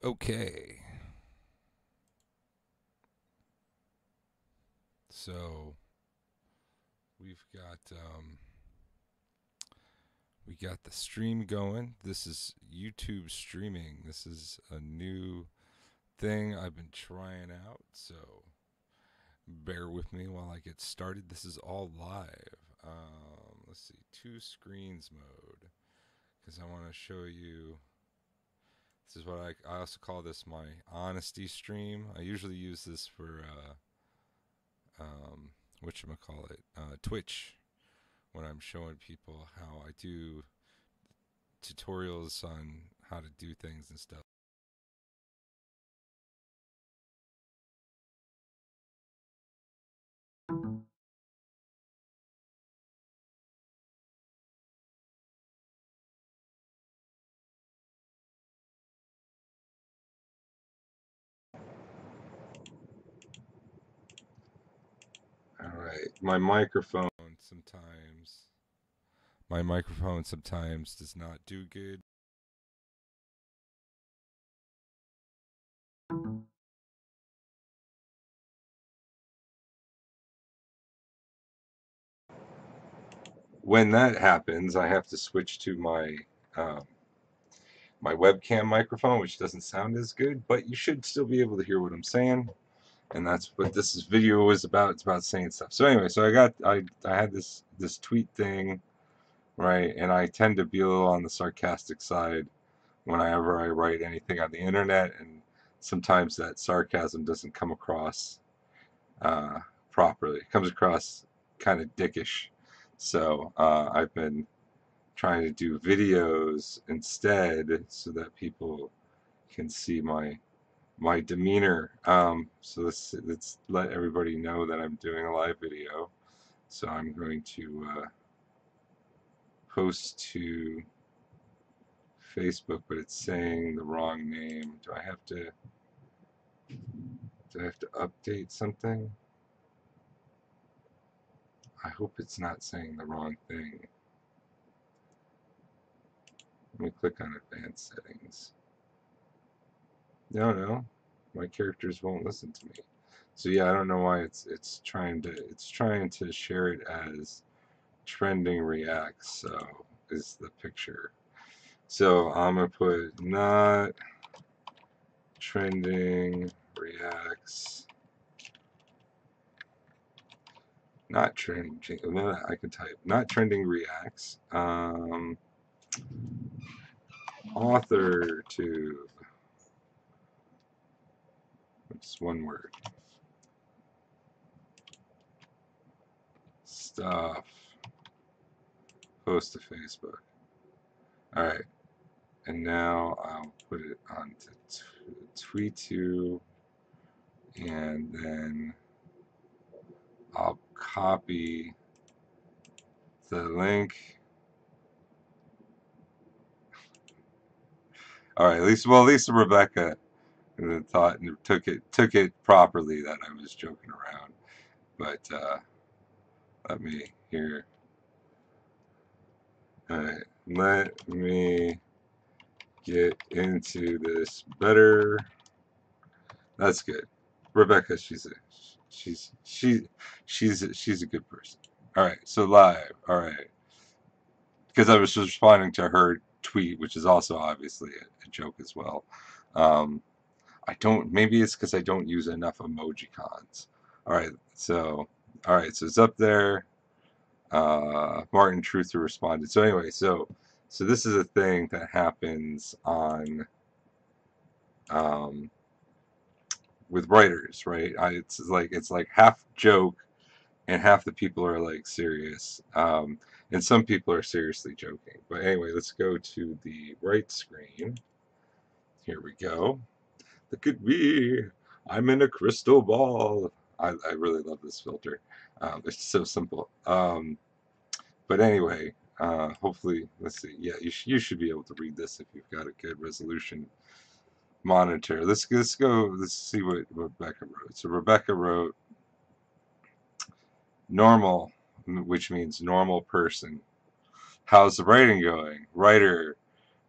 Okay. So we've got we got the stream going. This is YouTube streaming. This is a new thing I've been trying out. So bear with me while I get started. This is all live. Let's see, two screens mode because I want to show you. This is what I also call this my honesty stream. I usually use this for whatchamacallit, Twitch, when I'm showing people how I do tutorials on how to do things and stuff. All right, my microphone sometimes does not do good. When that happens, I have to switch to um, my webcam microphone, which doesn't sound as good, but you should still be able to hear what I'm saying. And that's what video is about. It's about saying stuff. So anyway, so I had this tweet thing, right? And I tend to be a little on the sarcastic side whenever I write anything on the internet, and sometimes that sarcasm doesn't come across uh, properly. It comes across kind of dickish. So I've been trying to do videos instead so that people can see my demeanor. So let's let everybody know that I'm doing a live video. So I'm going to post to Facebook, but it's saying the wrong name. Do I have to update something? I hope it's not saying the wrong thing. Let me click on advanced settings. No, my characters won't listen to me. So yeah, I don't know why it's trying to share it as trending reacts. So is the picture. So I'm gonna put not trending reacts. Not trending. I can type not trending reacts. Authortube. It's one word. Stuff. Post to Facebook. All right, and now I'll put it onto Tweet2, and then I'll copy the link. All right, at least Rebecca thought and took it properly that I was joking around. But let me here. All right, let me get into this better. That's good. Rebecca, she's a good person. All right, so live. All right, because I was just responding to her tweet, which is also obviously a joke as well. Um, I don't. Maybe it's because I don't use enough emoji cons. All right, so it's up there. Martin Truther responded. So anyway, so this is a thing that happens on with writers, right? It's like half joke and half the people are like serious, and some people are seriously joking. But anyway, let's go to the right screen. Here we go. Look at me. I'm in a crystal ball. I really love this filter. It's so simple. But anyway, hopefully, let's see. Yeah, you should be able to read this if you've got a good resolution monitor. Let's see what Rebecca wrote. So Rebecca wrote normal, which means normal person. How's the writing going? Writer,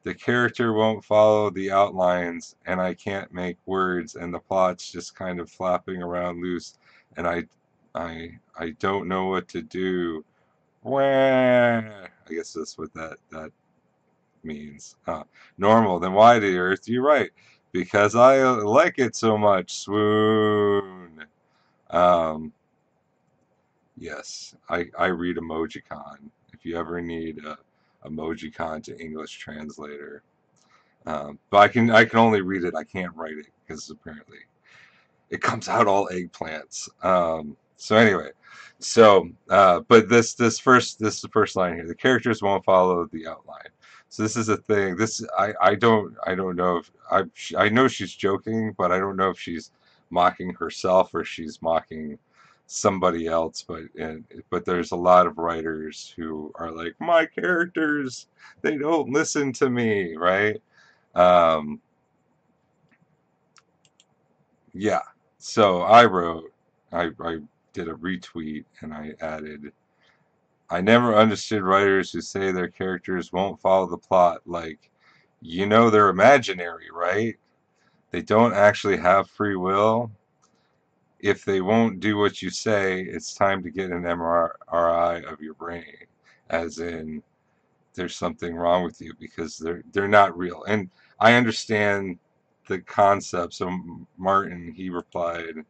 The character won't follow the outlines, and I can't make words, and the plot's just kind of flapping around loose, and I don't know what to do. Wah. I guess that's what that means. Normal. Then why the Earth? You're right. Because I like it so much. Swoon. Um, yes, I read Emojicon. If you ever need a Emojicon to English translator, but I can only read it. I can't write it because apparently it comes out all eggplants. So anyway, but this is the first line here. The characters won't follow the outline. So this is a thing. This I don't know if I know she's joking, but I don't know if she's mocking herself or she's mocking somebody else. But there's a lot of writers who are like, my characters, they don't listen to me, right? Um, yeah. So I did a retweet and I added, I never understood writers who say their characters won't follow the plot. Like, they're imaginary, right? They don't actually have free will. If they won't do what you say, it's time to get an MRI of your brain. As in, there's something wrong with you because they're not real. And I understand the concept. So Martin, he replied,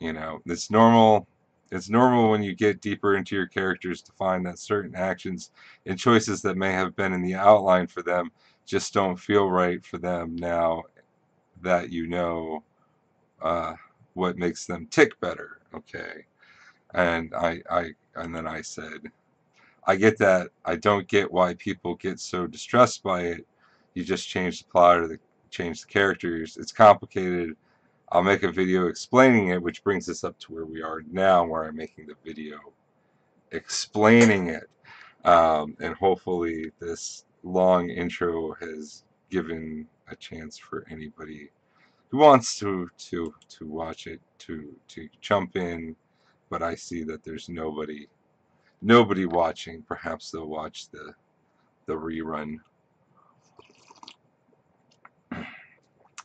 it's normal when you get deeper into your characters to find that certain actions and choices that may have been in the outline for them just don't feel right for them now that uh, what makes them tick better. Okay. And then I said, I get that. I don't get why people get so distressed by it. You just change the plot or change the characters. It's complicated. I'll make a video explaining it, which brings us up to where we are now, where I'm making the video explaining it. And hopefully this long intro has given a chance for anybody who wants to watch it to jump in. But I see that there's nobody watching. Perhaps they'll watch the rerun.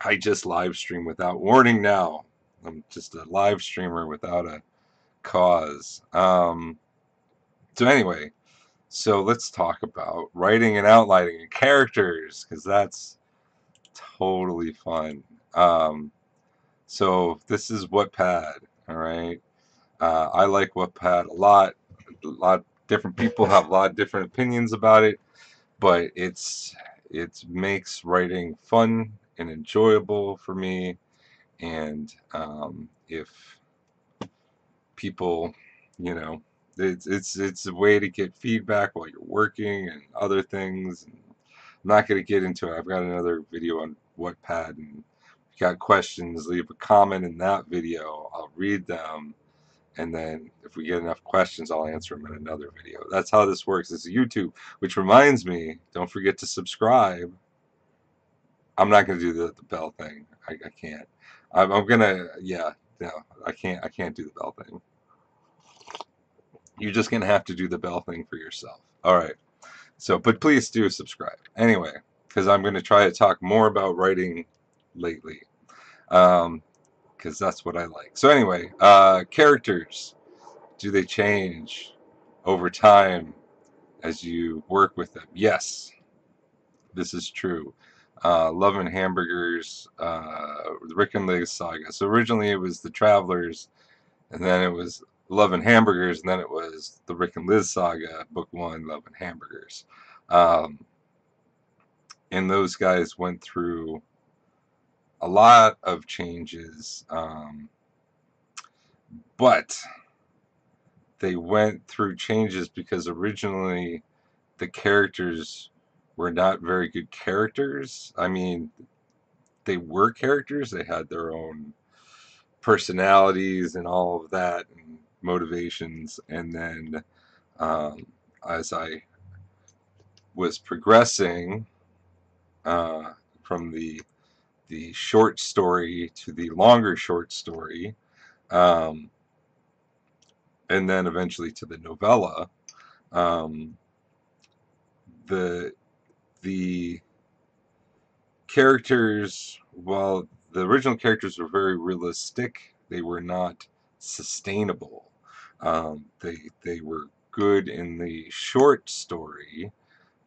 I just live stream without warning now. I'm just a live streamer without a cause. So anyway, so let's talk about writing and outlining and characters because that's totally fun. So this is Wattpad, all right. I like Wattpad a lot. A lot different people have a lot of different opinions about it, but it makes writing fun and enjoyable for me. And if people, you know, it's a way to get feedback while you're working and other things. And I'm not going to get into it. I've got another video on Wattpad, and if you got questions, leave a comment in that video. I'll read them, and then if we get enough questions, I'll answer them in another video. That's how this works. It's YouTube, which reminds me, don't forget to subscribe. I'm not going to do the bell thing. I can't. I'm gonna, yeah, no, I can't do the bell thing. You're just gonna have to do the bell thing for yourself. All right. So, but please do subscribe anyway, because I'm going to try to talk more about writing lately, because that's what I like. So anyway, characters, do they change over time as you work with them? Yes, this is true. Love and Hamburgers, the Rick and Liz saga. So originally it was the Travelers, and then it was Love and Hamburgers, and then it was the Rick and Liz saga, book one, Love and Hamburgers. Um, and those guys went through a lot of changes, but they went through changes because originally the characters were not very good characters. I mean, they were characters, they had their own personalities and all of that and motivations. And then as I was progressing uh, from the short story to the longer short story, um, and then eventually to the novella, um, the the characters, while the original characters were very realistic, they were not sustainable. They were good in the short story,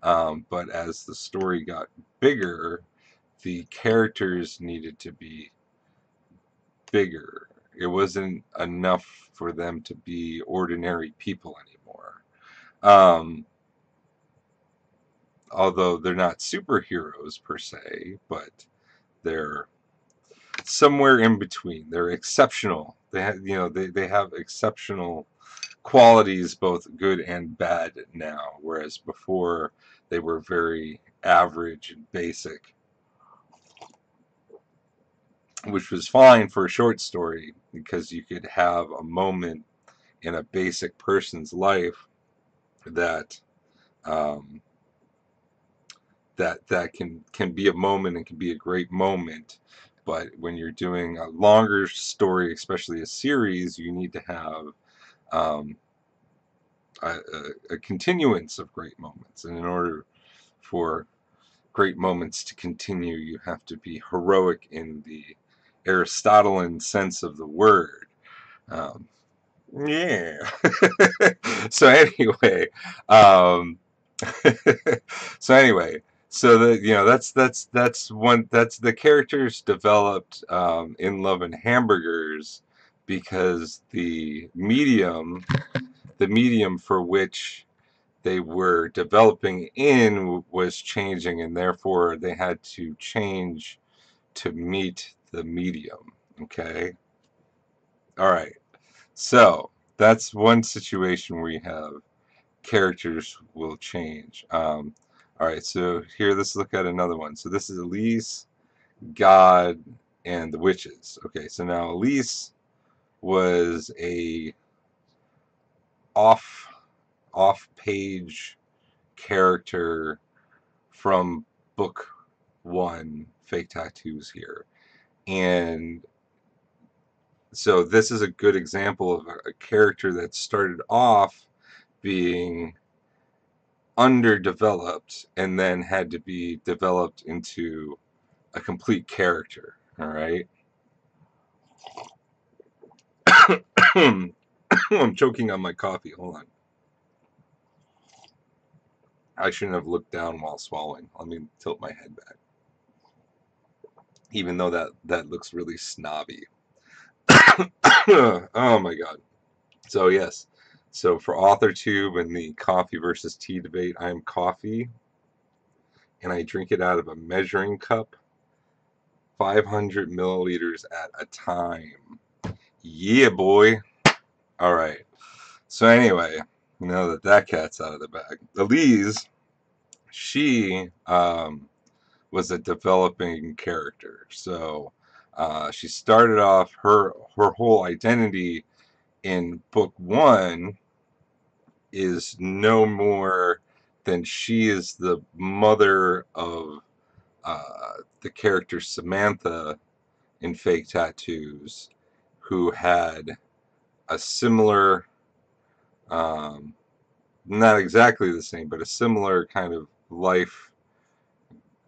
but as the story got bigger, the characters needed to be bigger. It wasn't enough for them to be ordinary people anymore. Um, Although they're not superheroes per se, but they're somewhere in between. They're exceptional. They have, they have exceptional qualities, both good and bad now, whereas before they were very average and basic, which was fine for a short story because you could have a moment in a basic person's life that um, that can be a moment and can be a great moment. But when you're doing a longer story, especially a series, you need to have um, a continuance of great moments. And in order for great moments to continue, you have to be heroic in the Aristotelian sense of the word. Um, yeah. So anyway, um, so anyway, so that's the characters developed in Love and Hamburgers because the medium for which they were developing in was changing, and therefore they had to change to meet the medium. Okay, all right. So that's one situation where you have characters will change. All right, so here, let's look at another one. So this is Elise, God, and the witches. Okay, so now Elise was a off off page character from book one, Fake Tattoos here, and so this is a good example of a character that started off being underdeveloped and then had to be developed into a complete character. All right. I'm choking on my coffee. Hold on. I shouldn't have looked down while swallowing. Let me tilt my head back. Even though that looks really snobby. Oh my god. So yes. So for Authortube and the coffee versus tea debate, I'm coffee and I drink it out of a measuring cup, 500 milliliters at a time. Yeah, boy. All right. So anyway, now that that cat's out of the bag, Elise, she was a developing character. So she started off her whole identity in book one is no more than she is the mother of the character Samantha in Fake Tattoos, who had a similar, um, not exactly the same, but a similar kind of life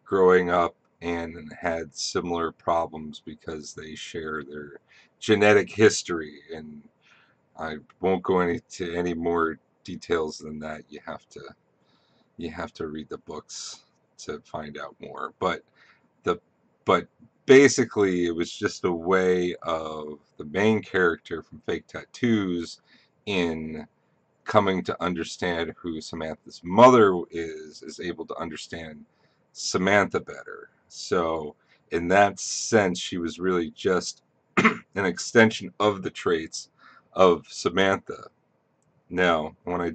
growing up and had similar problems because they share their genetic history. And I won't go into any more details than that. You have to read the books to find out more. The but basically it was just a way of the main character from Fake Tattoos in coming to understand who Samantha's mother is able to understand Samantha better. So in that sense, she was really just an extension of the traits of Samantha. Now, when I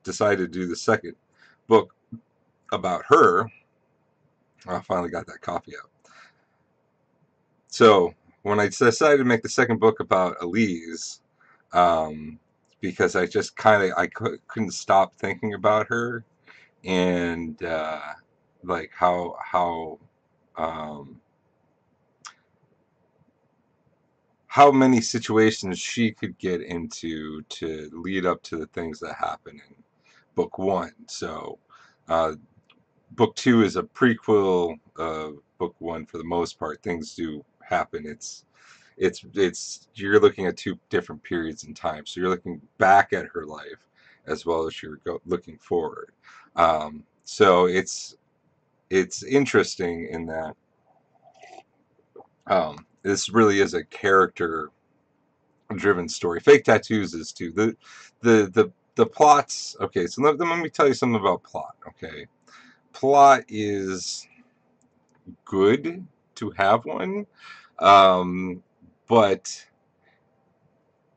decided to do the second book about her, I finally got that coffee out. So when I decided to make the second book about Elise, um, because I just couldn't stop thinking about her and like um, how many situations she could get into to lead up to the things that happen in book one. So book two is a prequel book one for the most part. Things do happen. It's you're looking at two different periods in time. So you're looking back at her life as well as you're looking forward. So it's interesting in that this really is a character driven story. Fake Tattoos is too. The plots. Okay, so let me tell you something about plot. Okay, plot is good to have one, um, but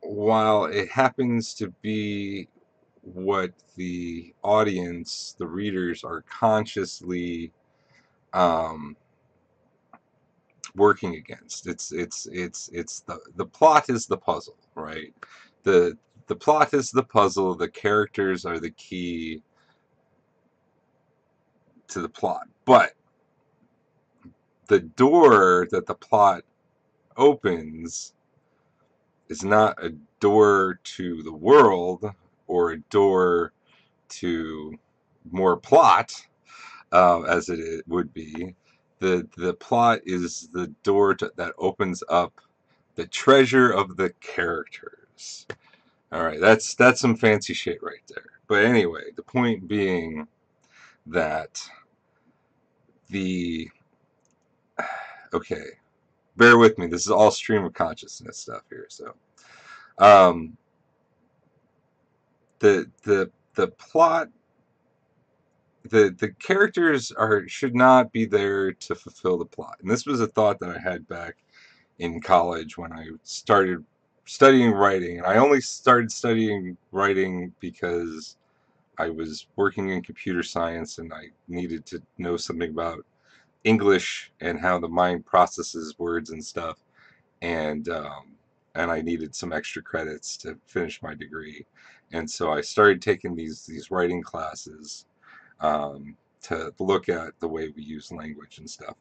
while it happens to be what the audience, the readers, are consciously um, working against, it's the plot is the puzzle, right? The the plot is the puzzle. The characters are the key to the plot, but the door that the plot opens is not a door to the world or a door to more plot, as it would be. The plot is the door that opens up the treasure of the characters. All right, that's some fancy shit right there. But anyway, the point being that the okay, bear with me. This is all stream of consciousness stuff here. So, um, the plot, the characters should not be there to fulfill the plot. And this was a thought that I had back in college when I started studying writing. And I only started studying writing because I was working in computer science and I needed to know something about English and how the mind processes words and stuff. And I needed some extra credits to finish my degree. And so I started taking these writing classes, to look at the way we use language and stuff.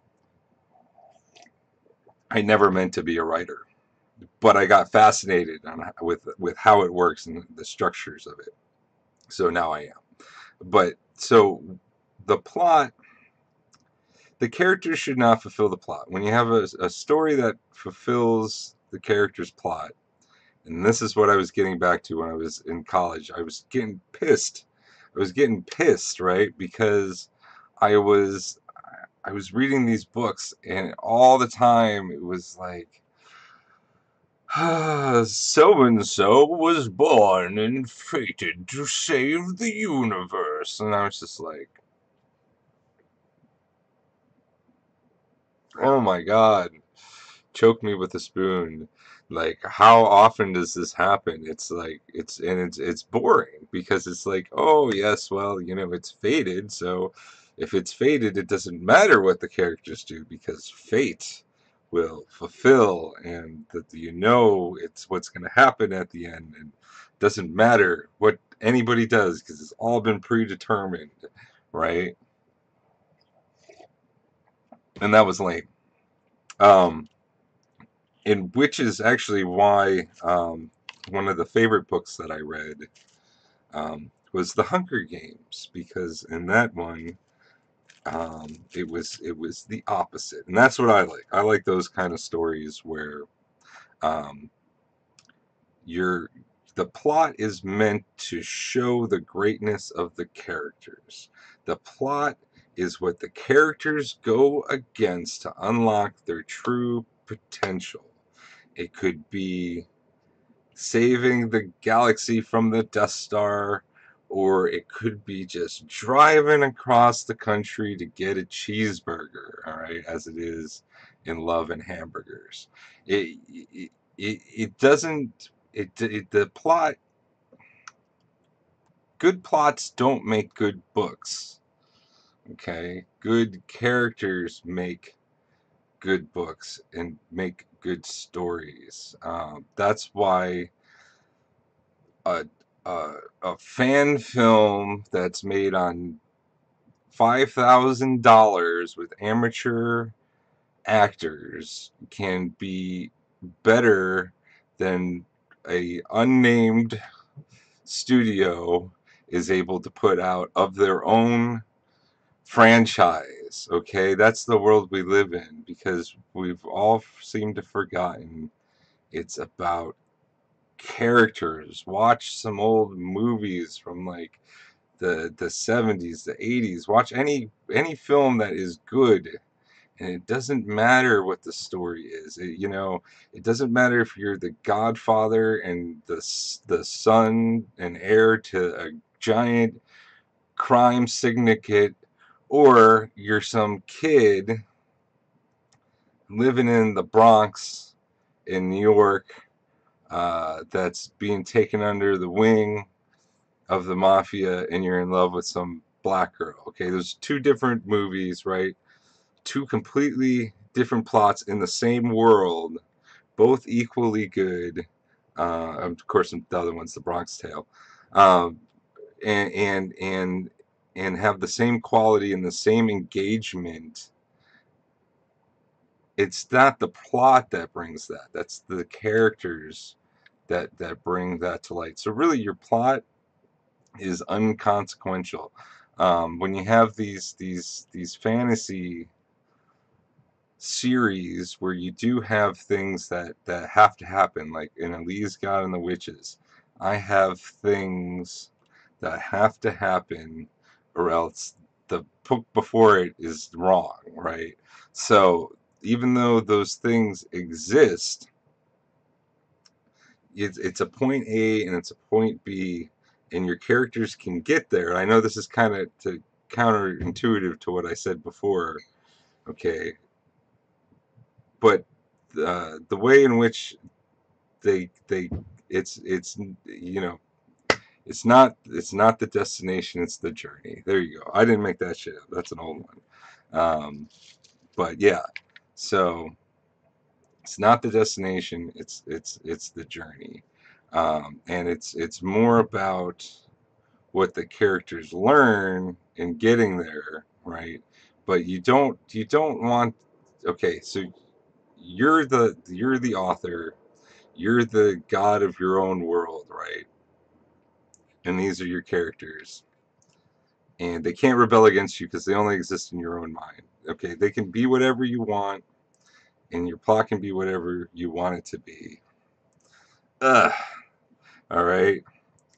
I never meant to be a writer, but I got fascinated with how it works and the structures of it. So now I am. But so the plot, the characters should not fulfill the plot. When you have a story that fulfills the character's plot, and this is what I was getting back to when I was in college, I was getting pissed. I was getting pissed, right? Because I was I was reading these books, and all the time it was like, so and so was born and fated to save the universe. And I was just like, oh my God, choke me with a spoon. Like, how often does this happen? It's like, it's boring because it's like, oh yes, well, it's fated. So if it's fated, it doesn't matter what the characters do because fate will fulfill, and that it's what's going to happen at the end, and it doesn't matter what anybody does because it's all been predetermined, right? And that was lame. Um, and which is actually why, one of the favorite books that I read, was The Hunger Games, because in that one, it was the opposite, and that's what I like. I like those kind of stories where, um, you're the plot is meant to show the greatness of the characters. The plot is what the characters go against to unlock their true potential. It could be saving the galaxy from the Death Star, or it could be just driving across the country to get a cheeseburger, all right, as it is in Love and Hamburgers. It doesn't, the plot, good plots don't make good books, okay? Good characters make good books and make good stories. That's why a, a fan film that's made on $5,000 with amateur actors can be better than a unnamed studio is able to put out of their own franchise. is, okay? That's the world we live in, because we've all seemed to forgotten it's about characters. Watch some old movies from like the 70s, the 80s. Watch any film that is good, and it doesn't matter what the story is. It doesn't matter if you're the godfather and the son and heir to a giant crime syndicate, or you're some kid living in the Bronx in New York, that's being taken under the wing of the mafia, and you're in love with some black girl. Okay, there's two different movies, right? Two completely different plots in the same world, both equally good. Of course, the other one's the Bronx Tale, um, and and have the same quality and the same engagement. It's not the plot that brings that. That's the characters that bring that to light. So really, your plot is unconsequential. When you have these fantasy series where you do have things that have to happen, like in Elise God and the Witches, I have things that have to happen, or else the book before it is wrong, right? So even though those things exist, it's a point A and it's a point B, and your characters can get there. I know this is kind of counterintuitive to what I said before, okay, but the way in which they it's it's not the destination, it's the journey. There you go. I didn't make that shit up. That's an old one. But yeah, so it's not the destination, it's the journey. And it's more about what the characters learn in getting there, right? But you don't want, okay, so you're the author, you're the god of your own world, right? And these are your characters, and they can't rebel against you because they only exist in your own mind. Okay, they can be whatever you want, and your plot can be whatever you want it to be. Ugh. All right.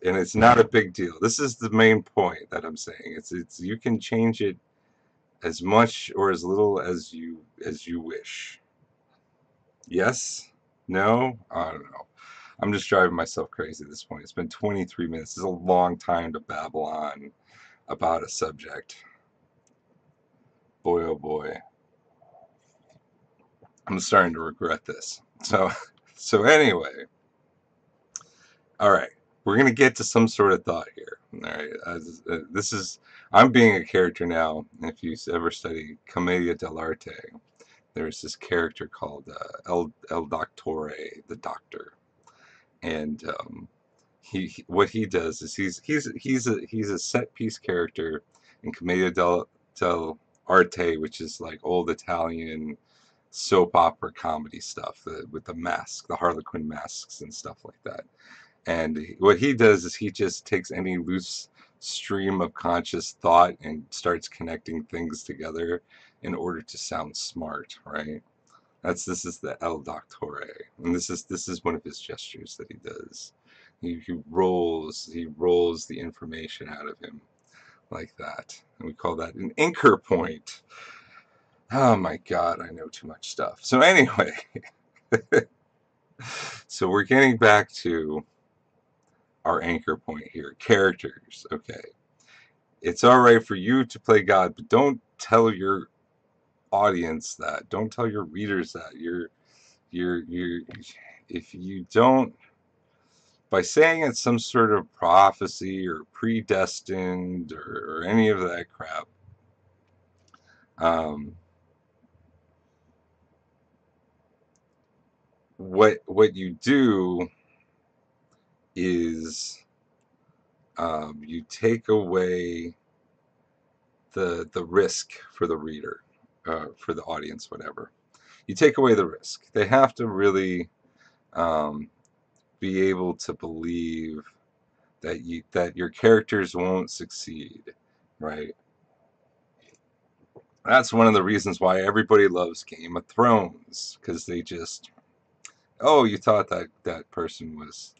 And it's not a big deal. This is the main point that I'm saying. It's you can change it as much or as little as you wish. Yes? No? I don't know. I'm just driving myself crazy at this point. It's been 23 minutes. This is a long time to babble on about a subject. Boy, oh boy. I'm starting to regret this. So anyway, all right. We're going to get to some sort of thought here. All right. I'm being a character now. If you ever study Commedia dell'arte, there's this character called El Doctore, the Doctor. And what he does is he's a set piece character in Commedia dell'arte, which is like old Italian soap opera comedy stuff, with the mask, the Harlequin masks and stuff like that. And what he does is he just takes any loose stream of conscious thought and starts connecting things together in order to sound smart, right? This is the El Doctore, and this is one of his gestures that he does. He rolls the information out of him like that, and we call that an anchor point. Oh my God, I know too much stuff. So anyway, so we're getting back to our anchor point here, characters. Okay, it's all right for you to play God, but don't tell your audience that. Don't tell your readers that. You're if you don't, by saying it's some sort of prophecy or predestined or any of that crap, um, what you do is, you take away the risk for the reader, for the audience, whatever. You take away the risk. They have to really, um, be able to believe that your characters won't succeed, right? That's one of the reasons why everybody loves Game of Thrones, because they just, oh, you thought that that person was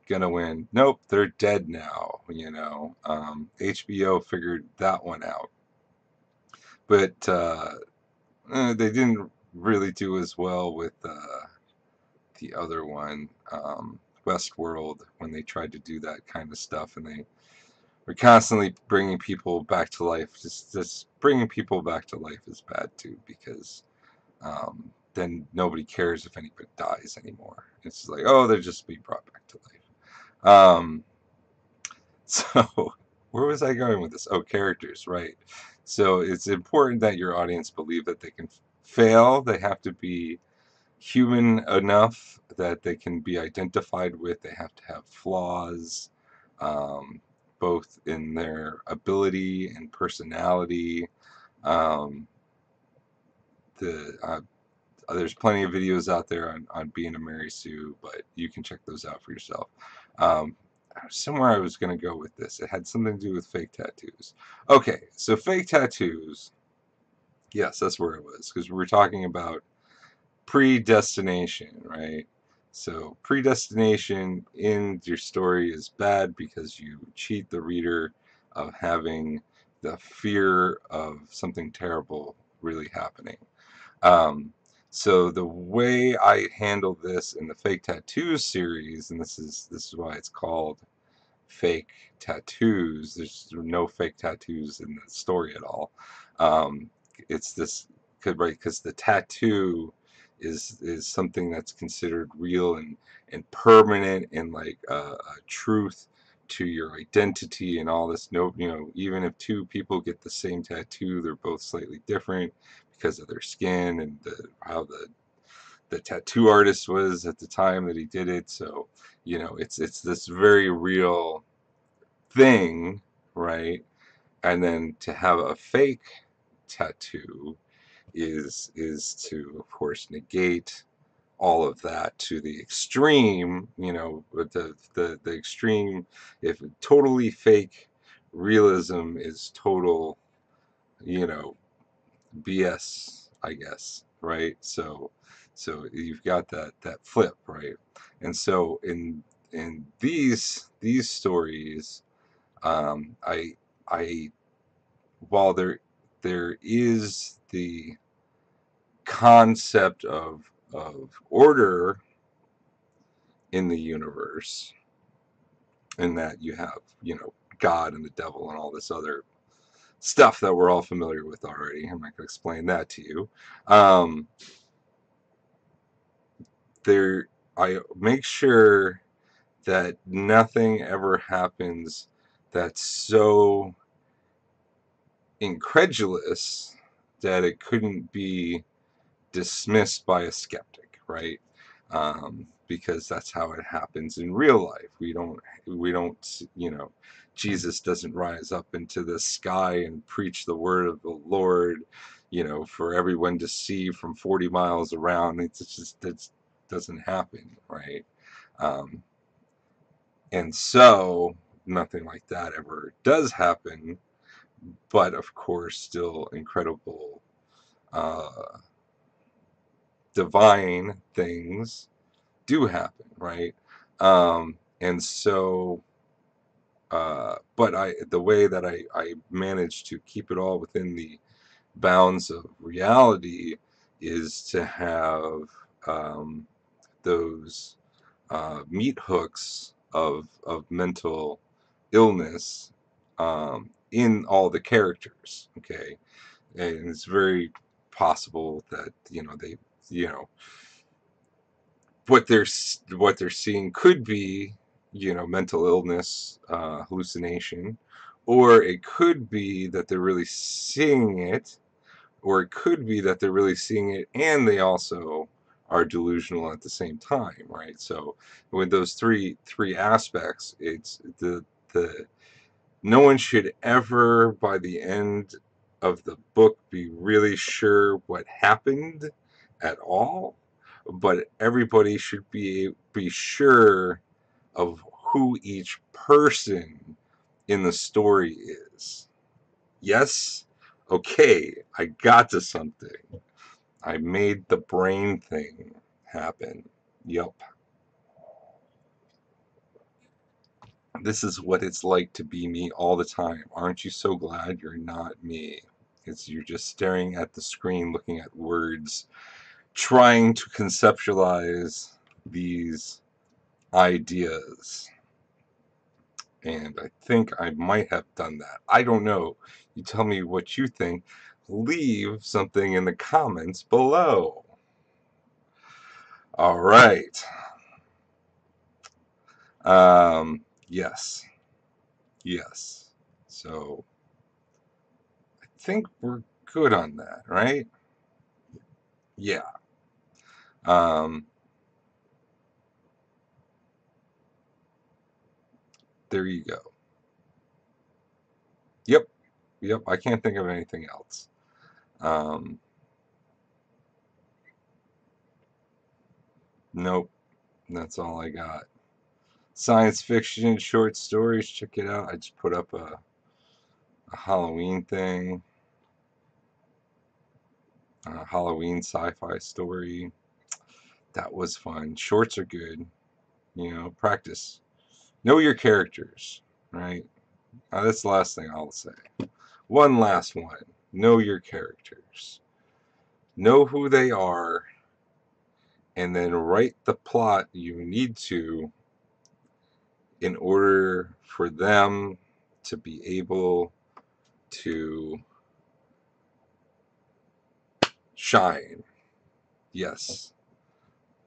gonna win. Nope, they're dead now. HBO figured that one out, but they didn't really do as well with the other one, Westworld, when they tried to do that kind of stuff, and they were constantly bringing people back to life. Just bringing people back to life is bad too, because then nobody cares if anybody dies anymore. It's like, oh, they're just being brought back to life. So where was I going with this? Oh, characters, right. So it's important that your audience believe that they can fail. They have to be human enough that they can be identified with. They have to have flaws, um, both in their ability and personality. Um, there's plenty of videos out there on being a Mary Sue, but you can check those out for yourself. Um, Somewhere I was going to go with this. It had something to do with fake tattoos. Okay, so fake tattoos. Yes, that's where it was, because we were talking about predestination, right? So predestination in your story is bad because you cheat the reader of having the fear of something terrible really happening. Um, so the way I handle this in the fake tattoos series, and this is why it's called fake tattoos. There's no fake tattoos in the story at all. Um, it's this right, because the tattoo is something that's considered real and permanent, and like a truth to your identity and all this. No, even if two people get the same tattoo, they're both slightly different because of their skin and how the tattoo artist was at the time that he did it. So it's this very real thing, right? And then to have a fake tattoo is to, of course, negate all of that to the extreme. With the extreme, if totally fake realism is total, you know, BS, I guess, right? So you've got that flip, right? And so in these stories, I I while there is the concept of order in the universe, in that you have, God and the devil and all this other stuff that we're all familiar with already. I'm not going to explain that to you. Um, there, I make sure that nothing ever happens that's so incredulous that it couldn't be dismissed by a skeptic, right? Because that's how it happens in real life. We don't, Jesus doesn't rise up into the sky and preach the word of the Lord, for everyone to see from 40 miles around. It doesn't happen, right? Um, and so nothing like that ever does happen, but of course, still incredible, uh, divine things do happen, right? And so, but the way that I manage to keep it all within the bounds of reality is to have um, those meat hooks of mental illness in all the characters, okay? And it's very possible that they you know what they're seeing could be mental illness, hallucination, or it could be that they're really seeing it, or it could be that they're really seeing it and they also are delusional at the same time, right? So with those three aspects, it's the no one should ever, by the end of the book, be really sure what happened at all, but everybody should be sure of who each person in the story is. Yes. Okay, I got to something. I made the brain thing happen. Yup. This is what it's like to be me all the time. Aren't you so glad you're not me? You're just staring at the screen, looking at words, trying to conceptualize these ideas. And I think I might have done that. I don't know. You tell me what you think. Leave something in the comments below. All right. Yes. Yes. So I think we're good on that, right? Yeah. Um, there you go. Yep. Yep. I can't think of anything else. Um, nope. That's all I got. Science fiction, short stories. Check it out. I just put up a Halloween thing. A Halloween sci-fi story. That was fun. Shorts are good. Practice. Know your characters, right? That's the last thing I'll say. One last one. Know your characters. Know who they are, and then write the plot you need to in order for them to be able to shine. Yes.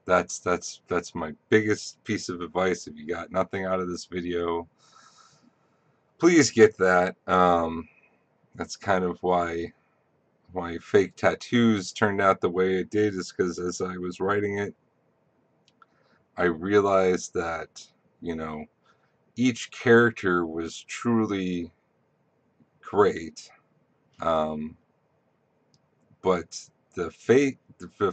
That's my biggest piece of advice. If you got nothing out of this video, please get that. That's kind of why my fake tattoos turned out the way it did, is because as I was writing it, I realized that, each character was truly great. Um, but the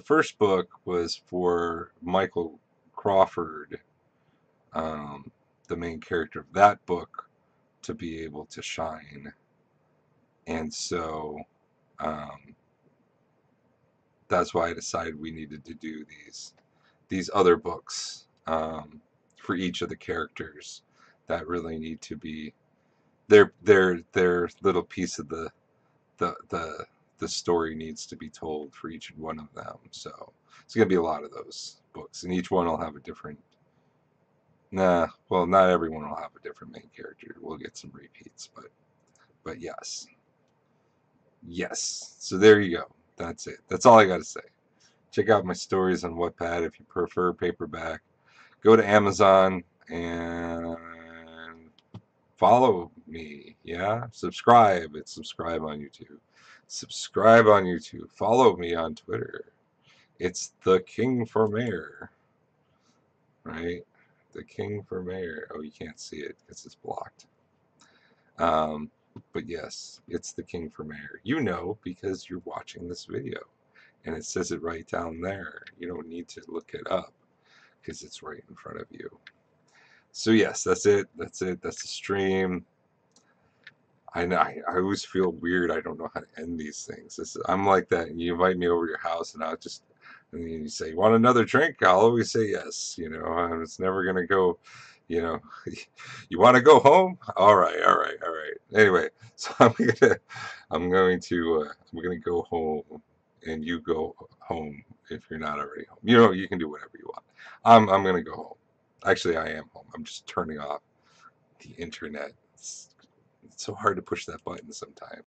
first book was for Michael Crawford, um, the main character of that book, to be able to shine. And so that's why I decided we needed to do these other books, for each of the characters that really need to be their little piece of the the the story needs to be told for each one of them. So it's going to be a lot of those books, and each one will have a different. Well, not everyone will have a different main character. We'll get some repeats, but yes, yes. So there you go. That's it. That's all I got to say. Check out my stories on Wattpad if you prefer paperback. Go to Amazon and follow me. Yeah, subscribe. It's subscribe on YouTube. Subscribe on YouTube. Follow me on Twitter. It's the King for Mayor, right? The King for Mayor. Oh, you can't see it because it's blocked. But yes, it's the King for Mayor. You know because you're watching this video, and it says it right down there. You don't need to look it up because it's right in front of you. So yes, that's it. That's it. That's the stream. I always feel weird. I don't know how to end these things. I'm like that. You invite me over to your house, and and then you say, "You want another drink?" I'll always say yes. And it's never gonna go. You know, you want to go home? All right, all right, all right. Anyway, so I'm gonna go home, and you go home if you're not already home. You can do whatever you want. I'm gonna go home. Actually, I am home. I'm just turning off the internet. It's so hard to push that button sometimes.